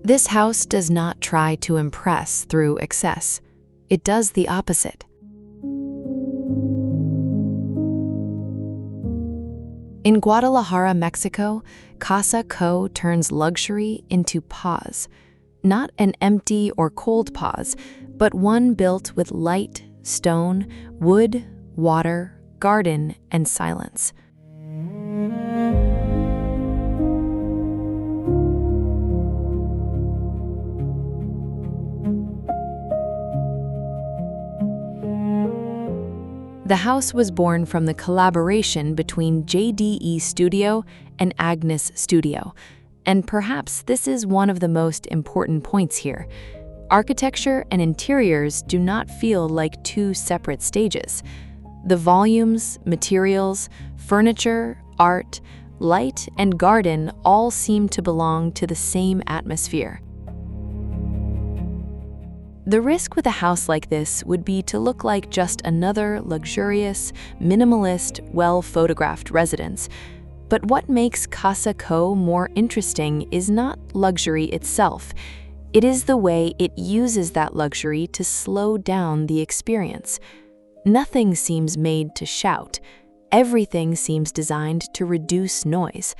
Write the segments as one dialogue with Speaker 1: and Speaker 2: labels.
Speaker 1: This house does not try to impress through excess. It does the opposite. In Guadalajara, Mexico, Casa Co turns luxury into pause. Not an empty or cold pause, but one built with light, stone, wood, water, garden, and silence. The house was born from the collaboration between JDEstudio and Aagnes Studio, and perhaps this is one of the most important points here. Architecture and interiors do not feel like two separate stages. The volumes, materials, furniture, art, light, and garden all seem to belong to the same atmosphere. The risk with a house like this would be to look like just another luxurious, minimalist, well-photographed residence. But what makes Casa Co more interesting is not luxury itself. It is the way it uses that luxury to slow down the experience. Nothing seems made to shout. Everything seems designed to reduce noise.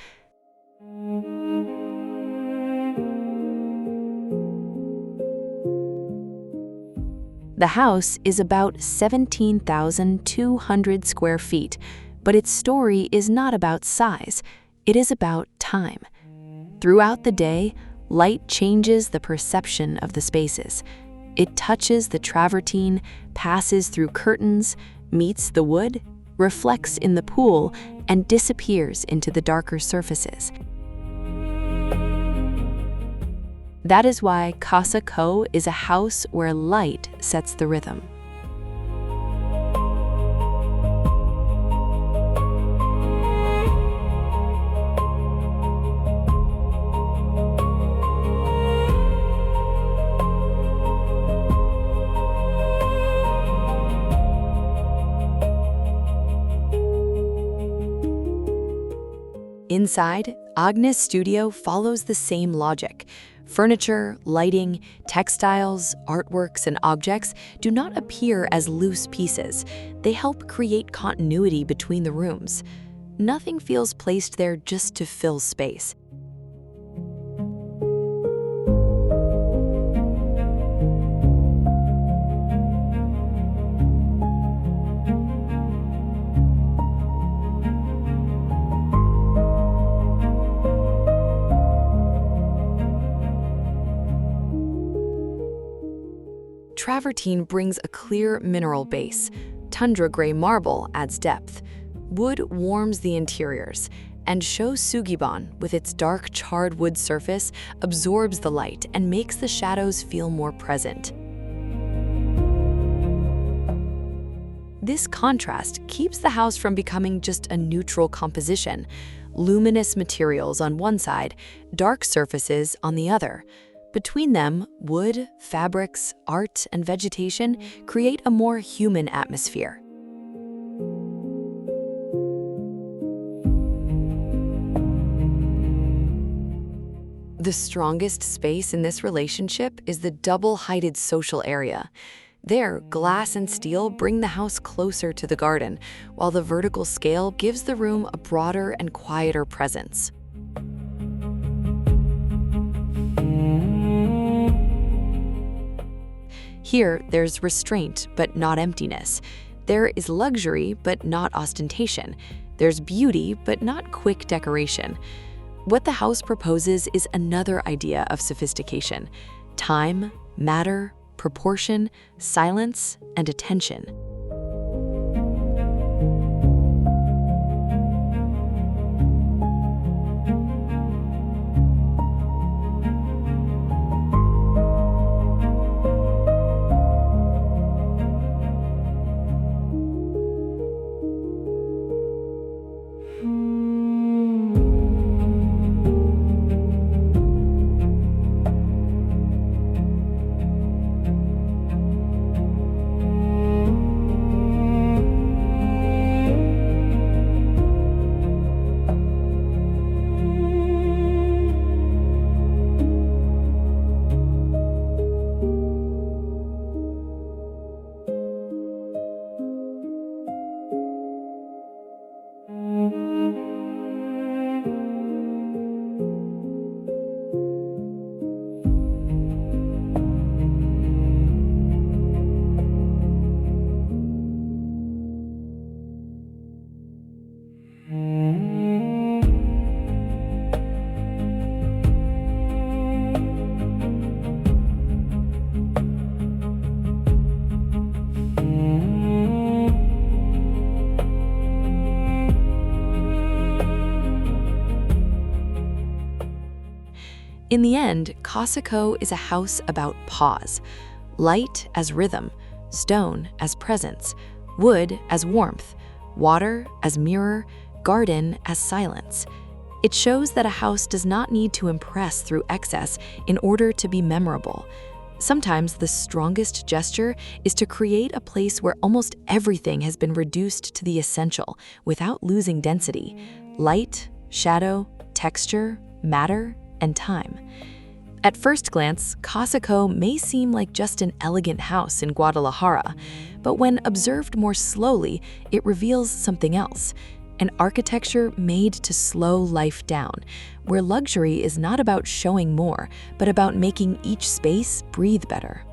Speaker 1: The house is about 17,200 square feet, but its story is not about size, it is about time. Throughout the day, light changes the perception of the spaces. It touches the travertine, passes through curtains, meets the wood, reflects in the pool, and disappears into the darker surfaces. That is why Casa Co is a house where light sets the rhythm. Inside, JDEstudio follows the same logic. Furniture, lighting, textiles, artworks, and objects do not appear as loose pieces. They help create continuity between the rooms. Nothing feels placed there just to fill space. Travertine brings a clear mineral base. Tundra Grey marble adds depth. Wood warms the interiors, and Sugiban, with its dark charred wood surface, absorbs the light and makes the shadows feel more present. This contrast keeps the house from becoming just a neutral composition. Luminous materials on one side, dark surfaces on the other. Between them, wood, fabrics, art, and vegetation create a more human atmosphere. The strongest space in this relationship is the double-heighted social area. There, glass and steel bring the house closer to the garden, while the vertical scale gives the room a broader and quieter presence. Here, there's restraint, but not emptiness. There is luxury, but not ostentation. There's beauty, but not quick decoration. What the house proposes is another idea of sophistication: time, matter, proportion, silence, and attention. In the end, Casa Co is a house about pause. Light as rhythm, stone as presence, wood as warmth, water as mirror, garden as silence. It shows that a house does not need to impress through excess in order to be memorable. Sometimes the strongest gesture is to create a place where almost everything has been reduced to the essential without losing density: light, shadow, texture, matter, and time. At first glance, Casa Co may seem like just an elegant house in Guadalajara, but when observed more slowly, it reveals something else: an architecture made to slow life down, where luxury is not about showing more, but about making each space breathe better.